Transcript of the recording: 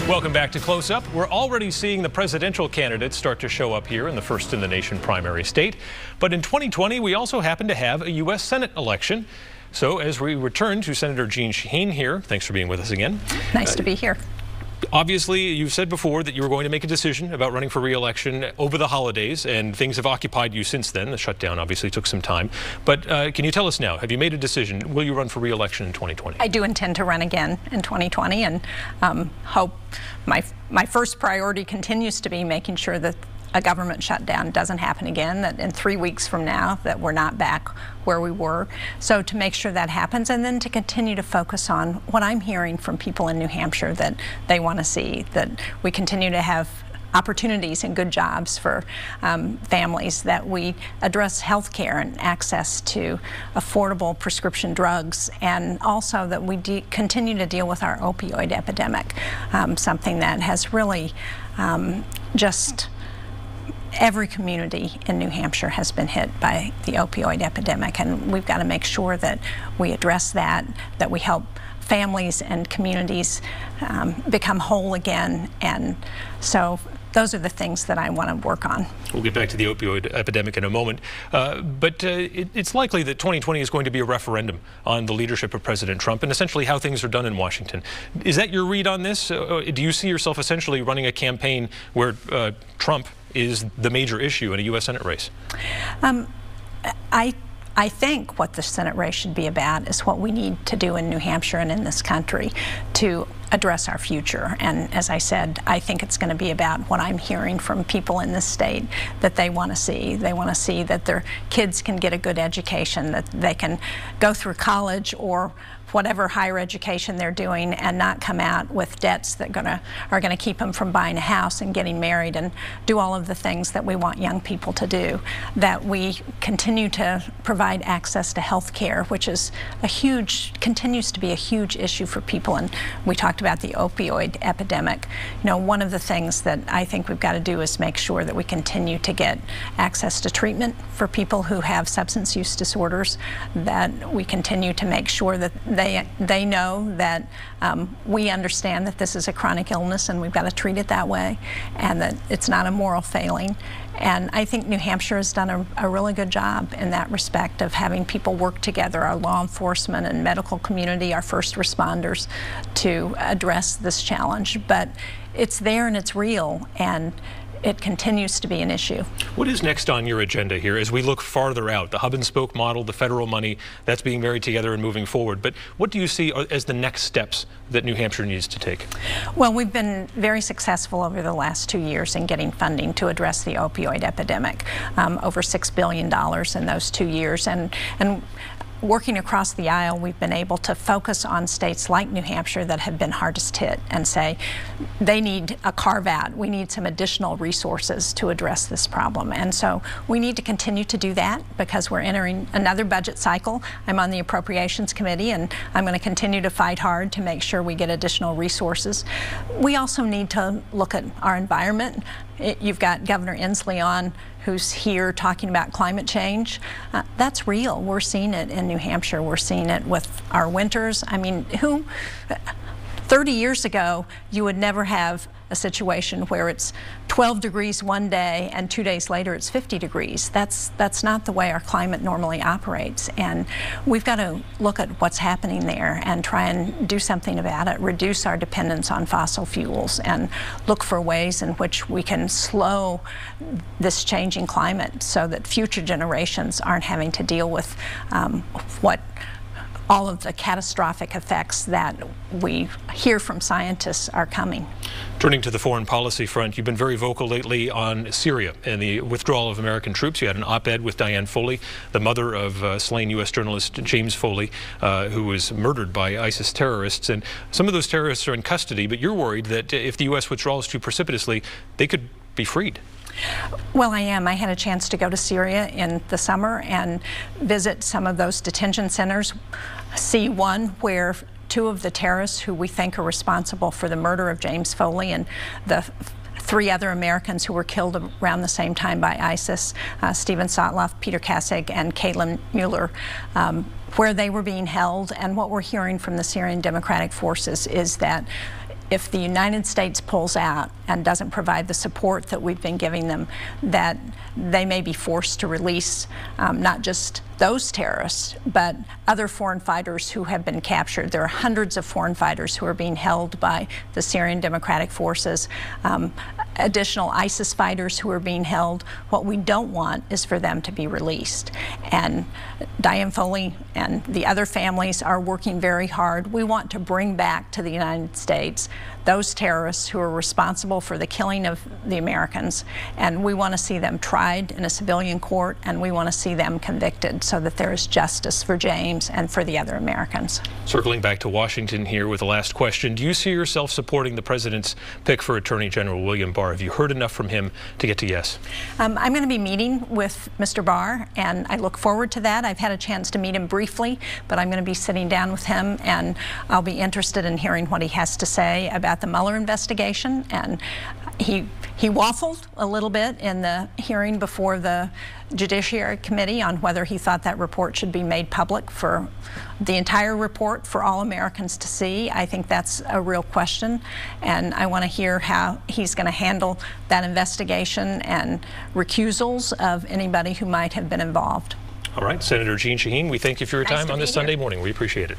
Welcome back to Close Up. We're already seeing the presidential candidates start to show up here in the first in the nation primary state. But in 2020, we also happen to have a U.S. Senate election. So as we return to Senator Jeanne Shaheen here, thanks for being with us again. Nice to be here. Obviously, you've said before that you were going to make a decision about running for re-election over the holidays, and things have occupied you since then. The shutdown obviously took some time. But can you tell us now, have you made a decision? Will you run for re-election in 2020? I do intend to run again in 2020 and hope my first priority continues to be making sure that a government shutdown doesn't happen again, that in 3 weeks from now that we're not back where we were. So to make sure that happens, and then to continue to focus on what I'm hearing from people in New Hampshire that they want to see, that we continue to have opportunities and good jobs for families, that we address health care and access to affordable prescription drugs, and also that we continue to deal with our opioid epidemic, something that has really just every community in New Hampshire has been hit by the opioid epidemic, and we've got to make sure that we address that we help families and communities become whole again. And so those are the things that I want to work on. We'll get back to the opioid epidemic in a moment. But it's likely that 2020 is going to be a referendum on the leadership of President Trump and essentially how things are done in Washington. Is that your read on this? Do you see yourself essentially running a campaign where Trump is the major issue in a U.S. Senate race? I think what the Senate race should be about is what we need to do in New Hampshire and in this country to address our future. And as I said, I think it's going to be about what I'm hearing from people in this state that they want to see. They want to see that their kids can get a good education, that they can go through college or whatever higher education they're doing and not come out with debts that are going to keep them from buying a house and getting married and do all of the things that we want young people to do. That we continue to provide access to health care, which is continues to be a huge issue for people. And we talked about the opioid epidemic. You know, one of the things that I think we've got to do is make sure that we continue to get access to treatment for people who have substance use disorders, that we continue to make sure that they know that we understand that this is a chronic illness and we've got to treat it that way, and that it's not a moral failing. And I think New Hampshire has done a really good job in that respect of having people work together, our law enforcement and medical community, our first responders, to address this challenge. But it's there and it's real, and it continues to be an issue. What is next on your agenda here as we look farther out? The hub and spoke model, the federal money, that's being married together and moving forward. But what do you see as the next steps that New Hampshire needs to take? Well, we've been very successful over the last 2 years in getting funding to address the opioid epidemic, over $6 billion in those 2 years. And working across the aisle, we've been able to focus on states like New Hampshire that have been hardest hit and say they need a carve-out. We need some additional resources to address this problem. And so we need to continue to do that because we're entering another budget cycle. I'm on the Appropriations Committee, and I'm going to continue to fight hard to make sure we get additional resources. We also need to look at our environment. You've got Governor Inslee on, who's here talking about climate change. That's real. We're seeing it in New Hampshire. We're seeing it with our winters. I mean, 30 years ago, you would never have a situation where it's 12 degrees one day and 2 days later it's 50 degrees. That's not the way our climate normally operates, and we've got to look at what's happening there and try and do something about it, reduce our dependence on fossil fuels, and look for ways in which we can slow this changing climate so that future generations aren't having to deal with all of the catastrophic effects that we hear from scientists are coming. Turning to the foreign policy front, you've been very vocal lately on Syria and the withdrawal of American troops. You had an op-ed with Diane Foley, the mother of slain U.S. journalist James Foley, who was murdered by ISIS terrorists. And some of those terrorists are in custody, but you're worried that if the U.S. withdraws too precipitously, they could be freed. Well, I am. I had a chance to go to Syria in the summer and visit some of those detention centers, see one where 2 of the terrorists who we think are responsible for the murder of James Foley and the 3 other Americans who were killed around the same time by ISIS, Stephen Sotloff, Peter Kasich, and Caitlin Mueller, where they were being held. And what we're hearing from the Syrian Democratic Forces is that if the United States pulls out and doesn't provide the support that we've been giving them, that they may be forced to release not just those terrorists, but other foreign fighters who have been captured. There are hundreds of foreign fighters who are being held by the Syrian Democratic Forces, additional ISIS fighters who are being held. What we don't want is for them to be released. And Diane Foley and the other families are working very hard. We want to bring back to the United States those terrorists who are responsible for the killing of the Americans, and we want to see them tried in a civilian court, and we want to see them convicted so that there is justice for James and for the other Americans. Circling back to Washington here with the last question, do you see yourself supporting the president's pick for Attorney General William Barr? Have you heard enough from him to get to yes? I'm going to be meeting with Mr. Barr, and I look forward to that. I've had a chance to meet him briefly, but I'm going to be sitting down with him, and I'll be interested in hearing what he has to say about the Mueller investigation. And he waffled a little bit in the hearing before the Judiciary Committee on whether he thought that report should be made public, for the entire report for all Americans to see. I think that's a real question, and I want to hear how he's going to handle that investigation and recusals of anybody who might have been involved. All right, Senator Jeanne Shaheen, we thank you for your time on this Sunday morning. We appreciate it.